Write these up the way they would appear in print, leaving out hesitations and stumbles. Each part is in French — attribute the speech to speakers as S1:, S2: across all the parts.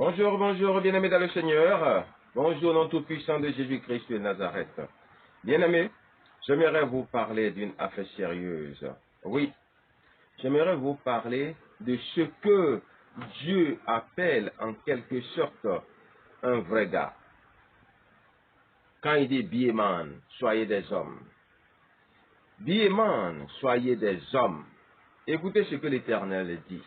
S1: Bonjour, bonjour, bien-aimés dans le Seigneur. Bonjour, nom tout-puissant de Jésus-Christ de Nazareth. Bien-aimés, j'aimerais vous parler d'une affaire sérieuse. Oui, j'aimerais vous parler de ce que Dieu appelle en quelque sorte un vrai gars. Quand il dit Bieman, soyez des hommes. Bieman, soyez des hommes. Écoutez ce que l'Éternel dit.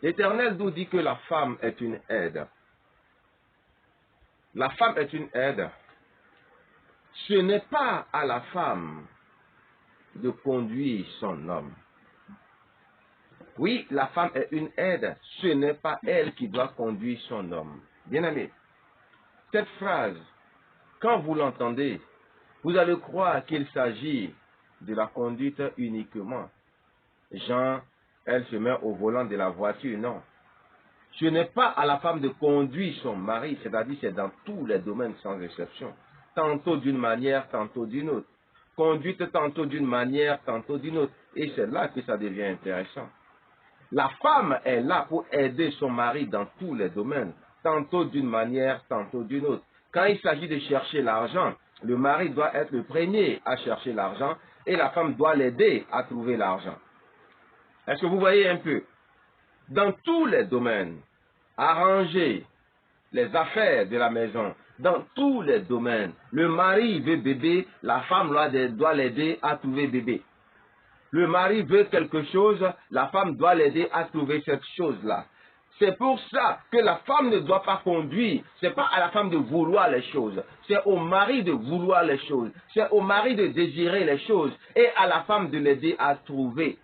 S1: L'Éternel nous dit que la femme est une aide. La femme est une aide. Ce n'est pas à la femme de conduire son homme. Oui, la femme est une aide. Ce n'est pas elle qui doit conduire son homme. Bien-aimé, cette phrase, quand vous l'entendez, vous allez croire qu'il s'agit de la conduite uniquement. Jean, elle se met au volant de la voiture. Non. Ce n'est pas à la femme de conduire son mari, c'est-à-dire c'est dans tous les domaines sans exception. Tantôt d'une manière, tantôt d'une autre. Conduite tantôt d'une manière, tantôt d'une autre. Et c'est là que ça devient intéressant. La femme est là pour aider son mari dans tous les domaines, tantôt d'une manière, tantôt d'une autre. Quand il s'agit de chercher l'argent, le mari doit être le premier à chercher l'argent et la femme doit l'aider à trouver l'argent. Est-ce que vous voyez un peu? Dans tous les domaines, arranger les affaires de la maison, dans tous les domaines. Le mari veut bébé, la femme doit l'aider à trouver bébé. Le mari veut quelque chose, la femme doit l'aider à trouver cette chose-là. C'est pour ça que la femme ne doit pas conduire. Ce n'est pas à la femme de vouloir les choses. C'est au mari de vouloir les choses. C'est au mari de désirer les choses. Et à la femme de l'aider à trouver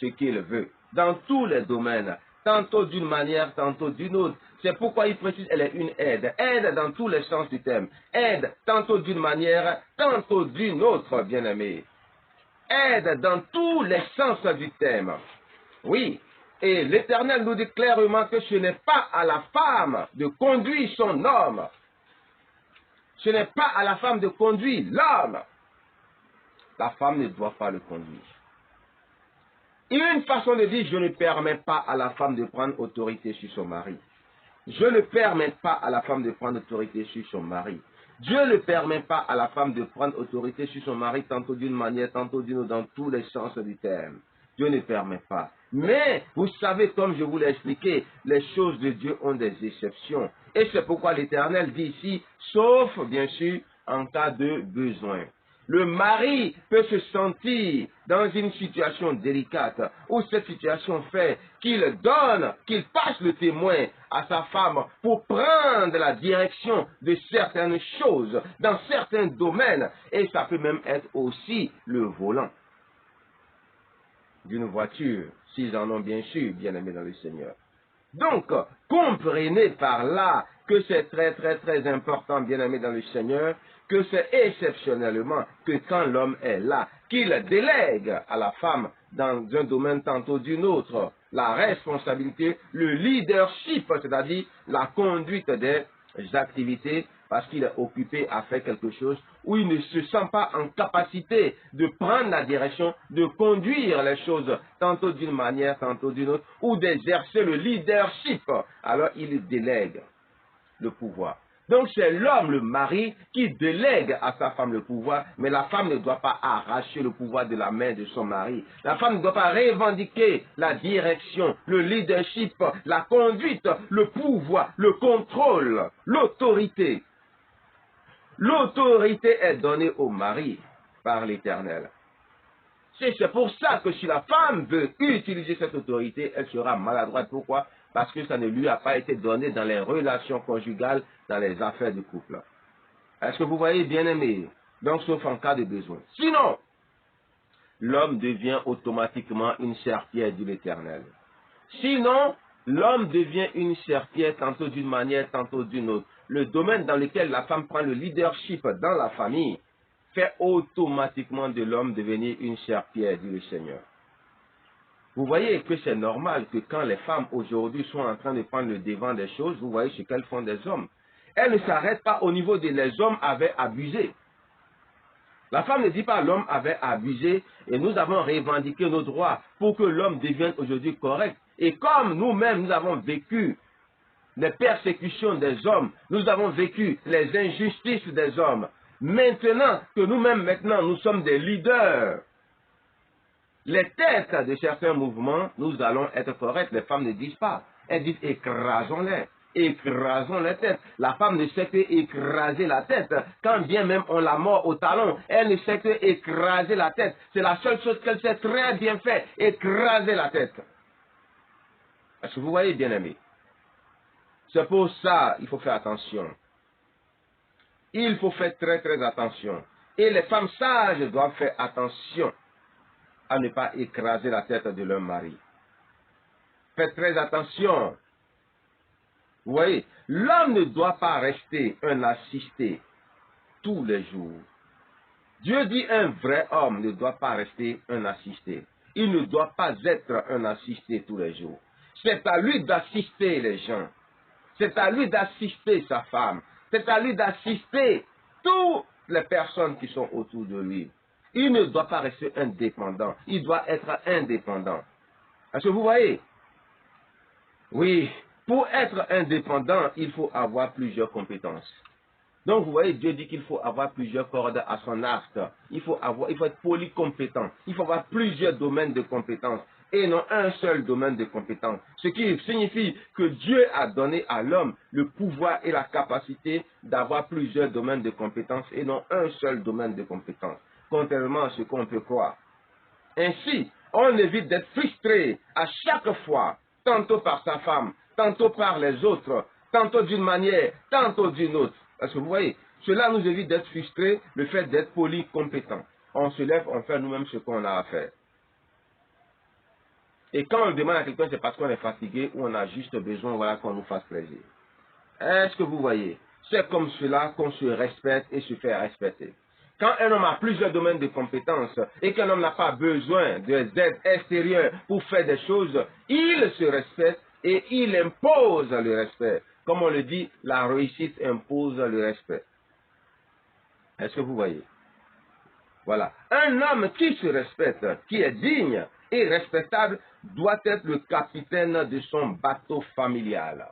S1: ce qu'il veut. Dans tous les domaines. Tantôt d'une manière, tantôt d'une autre. C'est pourquoi il précise qu'elle est une aide. Aide dans tous les sens du terme. Aide tantôt d'une manière, tantôt d'une autre, bien-aimé. Aide dans tous les sens du terme. Oui. Et l'Éternel nous dit clairement que ce n'est pas à la femme de conduire son homme. Ce n'est pas à la femme de conduire l'homme. La femme ne doit pas le conduire. Il y a une façon de dire, je ne permets pas à la femme de prendre autorité sur son mari. Je ne permets pas à la femme de prendre autorité sur son mari. Dieu ne permet pas à la femme de prendre autorité sur son mari, tantôt d'une manière, tantôt d'une autre, dans tous les sens du terme. Dieu ne permet pas. Mais, vous savez, comme je vous l'ai expliqué, les choses de Dieu ont des exceptions. Et c'est pourquoi l'Éternel dit ici, sauf, bien sûr, en cas de besoin. Le mari peut se sentir dans une situation délicate où cette situation fait qu'il passe le témoin à sa femme pour prendre la direction de certaines choses dans certains domaines. Et ça peut même être aussi le volant d'une voiture, s'ils en ont bien sûr, bien aimés dans le Seigneur. Donc, comprenez par là que c'est très, très, très important, bien aimé dans le Seigneur, que c'est exceptionnellement que quand l'homme est là, qu'il délègue à la femme dans un domaine tantôt d'une autre la responsabilité, le leadership, c'est-à-dire la conduite des activités, parce qu'il est occupé à faire quelque chose où il ne se sent pas en capacité de prendre la direction, de conduire les choses, tantôt d'une manière, tantôt d'une autre, ou d'exercer le leadership. Alors il délègue le pouvoir. Donc c'est l'homme, le mari, qui délègue à sa femme le pouvoir, mais la femme ne doit pas arracher le pouvoir de la main de son mari. La femme ne doit pas revendiquer la direction, le leadership, la conduite, le pouvoir, le contrôle, l'autorité. L'autorité est donnée au mari par l'Éternel. C'est pour ça que si la femme veut utiliser cette autorité, elle sera maladroite. Pourquoi? Parce que ça ne lui a pas été donné dans les relations conjugales, dans les affaires du couple. Est-ce que vous voyez, bien aimé? Donc, sauf en cas de besoin. Sinon, l'homme devient automatiquement une serpillère de l'Éternel. Sinon, l'homme devient une serpillère tantôt d'une manière, tantôt d'une autre. Le domaine dans lequel la femme prend le leadership dans la famille fait automatiquement de l'homme devenir une serpillère, dit le Seigneur. Vous voyez que c'est normal que quand les femmes aujourd'hui sont en train de prendre le devant des choses, vous voyez ce qu'elles font des hommes. Elles ne s'arrêtent pas au niveau de les hommes avaient abusé. La femme ne dit pas l'homme avait abusé et nous avons revendiqué nos droits pour que l'homme devienne aujourd'hui correct. Et comme nous-mêmes nous avons vécu les persécutions des hommes, nous avons vécu les injustices des hommes. Maintenant que nous-mêmes, maintenant, nous sommes des leaders, les têtes de certains mouvements, nous allons être corrects. Les femmes ne disent pas. Elles disent écrasons-les. Écrasons les têtes. La femme ne sait que écraser la tête. Quand bien même on la mord au talon, elle ne sait que écraser la tête. C'est la seule chose qu'elle sait très bien faire. Écraser la tête. Est-ce que vous voyez, bien-aimés? C'est pour ça qu'il faut faire attention. Il faut faire très très attention. Et les femmes sages doivent faire attention à ne pas écraser la tête de leur mari. Faites très attention. Vous voyez, l'homme ne doit pas rester un assisté tous les jours. Dieu dit un vrai homme ne doit pas rester un assisté. Il ne doit pas être un assisté tous les jours. C'est à lui d'assister les gens. C'est à lui d'assister sa femme. C'est à lui d'assister toutes les personnes qui sont autour de lui. Il ne doit pas rester indépendant. Il doit être indépendant. Est-ce que vous voyez? Oui, pour être indépendant, il faut avoir plusieurs compétences. Donc, vous voyez, Dieu dit qu'il faut avoir plusieurs cordes à son arc. Il faut être polycompétent. Il faut avoir plusieurs domaines de compétences et non un seul domaine de compétences. Ce qui signifie que Dieu a donné à l'homme le pouvoir et la capacité d'avoir plusieurs domaines de compétences et non un seul domaine de compétences, contrairement à ce qu'on peut croire. Ainsi, on évite d'être frustré à chaque fois, tantôt par sa femme, tantôt par les autres, tantôt d'une manière, tantôt d'une autre. Parce que vous voyez, cela nous évite d'être frustrés, le fait d'être polycompétent. On se lève, on fait nous-mêmes ce qu'on a à faire. Et quand on demande à quelqu'un, c'est parce qu'on est fatigué ou on a juste besoin, voilà, qu'on nous fasse plaisir. Est-ce que vous voyez? C'est comme cela qu'on se respecte et se fait respecter. Quand un homme a plusieurs domaines de compétences et qu'un homme n'a pas besoin d'aide extérieure pour faire des choses, il se respecte et il impose le respect. Comme on le dit, la réussite impose le respect. Est-ce que vous voyez? Voilà. Un homme qui se respecte, qui est digne et respectable, doit être le capitaine de son bateau familial.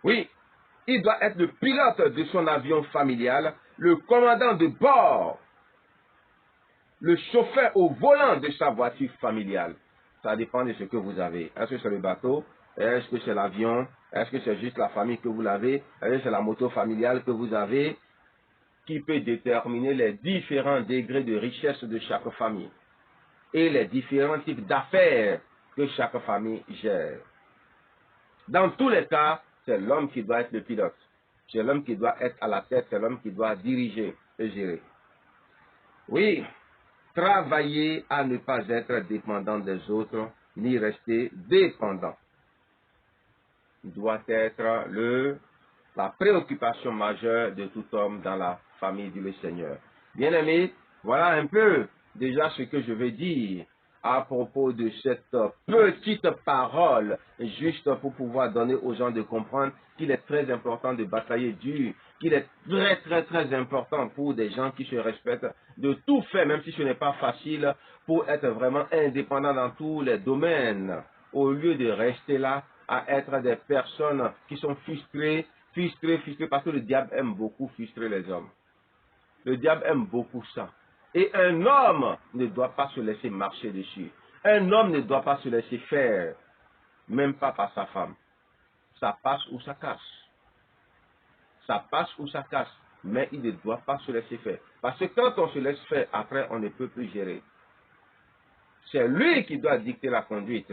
S1: Oui, il doit être le pilote de son avion familial, le commandant de bord, le chauffeur au volant de sa voiture familiale. Ça dépend de ce que vous avez. Est-ce que c'est le bateau? Est-ce que c'est l'avion? Est-ce que c'est juste la famille que vous l'avez? Est-ce que c'est la moto familiale que vous avez? Qui peut déterminer les différents degrés de richesse de chaque famille et les différents types d'affaires que chaque famille gère. Dans tous les cas, c'est l'homme qui doit être le pilote. C'est l'homme qui doit être à la tête, c'est l'homme qui doit diriger et gérer. Oui, travailler à ne pas être dépendant des autres, ni rester dépendant, doit être la préoccupation majeure de tout homme dans la famille du Seigneur. Bien-aimés, voilà un peu déjà ce que je vais dire à propos de cette petite parole, juste pour pouvoir donner aux gens de comprendre qu'il est très important de batailler dur, qu'il est très très très important pour des gens qui se respectent de tout faire, même si ce n'est pas facile, pour être vraiment indépendant dans tous les domaines, au lieu de rester là à être des personnes qui sont frustrées, parce que le diable aime beaucoup frustrer les hommes. Le diable aime beaucoup ça. Et un homme ne doit pas se laisser marcher dessus. Un homme ne doit pas se laisser faire, même pas par sa femme. Ça passe ou ça casse. Ça passe ou ça casse. Mais il ne doit pas se laisser faire. Parce que quand on se laisse faire, après, on ne peut plus gérer. C'est lui qui doit dicter la conduite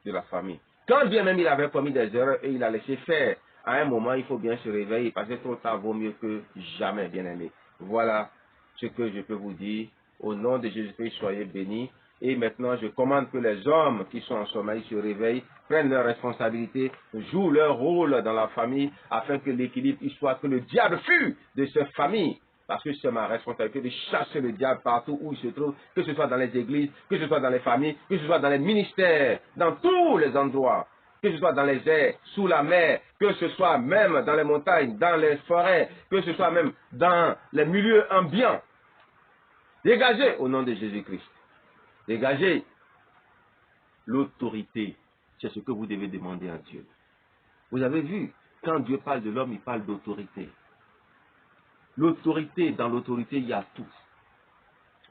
S1: de la famille. Quand bien même il avait commis des erreurs et il a laissé faire, à un moment, il faut bien se réveiller parce que trop tard vaut mieux que jamais, bien aimé. Voilà ce que je peux vous dire. Au nom de Jésus-Christ, soyez bénis. Et maintenant, je commande que les hommes qui sont en sommeil se réveillent, prennent leurs responsabilités, jouent leur rôle dans la famille, afin que l'équilibre y soit, que le diable fuit de cette famille. Parce que c'est ma responsabilité de chasser le diable partout où il se trouve, que ce soit dans les églises, que ce soit dans les familles, que ce soit dans les ministères, dans tous les endroits, que ce soit dans les airs, sous la mer, que ce soit même dans les montagnes, dans les forêts, que ce soit même dans les milieux ambiants. Dégagez au nom de Jésus-Christ. Dégagez l'autorité c'est ce que vous devez demander à Dieu. Vous avez vu, quand Dieu parle de l'homme, il parle d'autorité. L'autorité, dans l'autorité, il y a tout.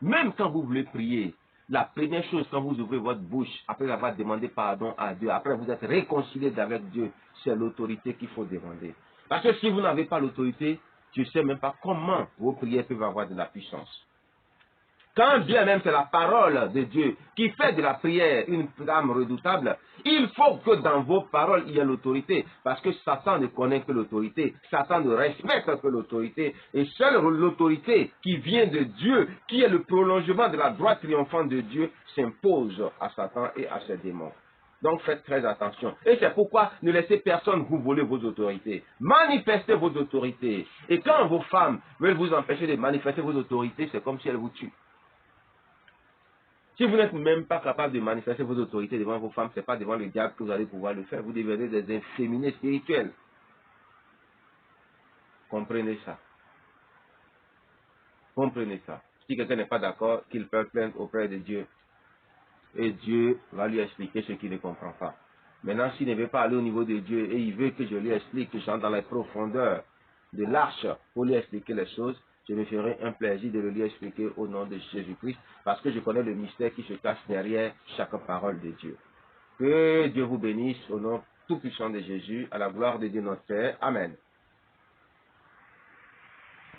S1: Même quand vous voulez prier, la première chose, quand vous ouvrez votre bouche, après avoir demandé pardon à Dieu, après vous êtes réconcilié avec Dieu, c'est l'autorité qu'il faut demander. Parce que si vous n'avez pas l'autorité, je ne sais même pas comment vos prières peuvent avoir de la puissance. Quand bien même c'est la parole de Dieu qui fait de la prière une arme redoutable, il faut que dans vos paroles il y ait l'autorité. Parce que Satan ne connaît que l'autorité. Satan ne respecte que l'autorité. Et seule l'autorité qui vient de Dieu, qui est le prolongement de la droite triomphante de Dieu, s'impose à Satan et à ses démons. Donc faites très attention. Et c'est pourquoi ne laissez personne vous voler vos autorités. Manifestez vos autorités. Et quand vos femmes veulent vous empêcher de manifester vos autorités, c'est comme si elles vous tuent. Si vous n'êtes même pas capable de manifester vos autorités devant vos femmes, ce n'est pas devant le diable que vous allez pouvoir le faire. Vous devenez des inféminés spirituels. Comprenez ça. Comprenez ça. Si quelqu'un n'est pas d'accord, qu'il peut plaindre auprès de Dieu. Et Dieu va lui expliquer ce qu'il ne comprend pas. Maintenant, s'il ne veut pas aller au niveau de Dieu et il veut que je lui explique, que j'entre dans les profondeurs de l'arche pour lui expliquer les choses, je me ferai un plaisir de le lui expliquer au nom de Jésus-Christ, parce que je connais le mystère qui se cache derrière chaque parole de Dieu. Que Dieu vous bénisse au nom tout puissant de Jésus, à la gloire de Dieu notre Père. Amen.